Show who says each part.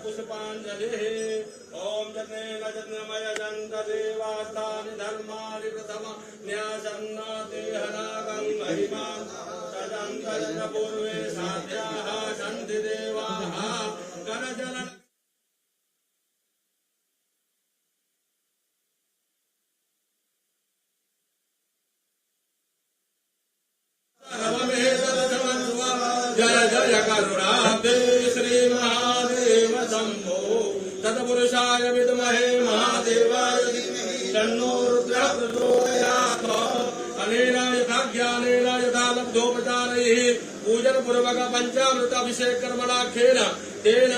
Speaker 1: पुष्पाञ्जलिः ॐ जनेन जन्मय जन्त देवास्तानि धर्माणि प्रथम न्यासन्नाति हनागं महिमा तदन्तरन पूर्वे साध्याः सन्ति देवाः करजल जय जय करुणाब्धे श्री महादेव शंभो तत्पुरुषाय विद्महे महादेवाय धीमहि तन्नो रुद्रः प्रचोदयात् अनेन यथा ज्ञानेन यथा लब्धोपचारैः पूजन पूर्वक पंचामृत अभिषेक कर्मणाख्येन तेन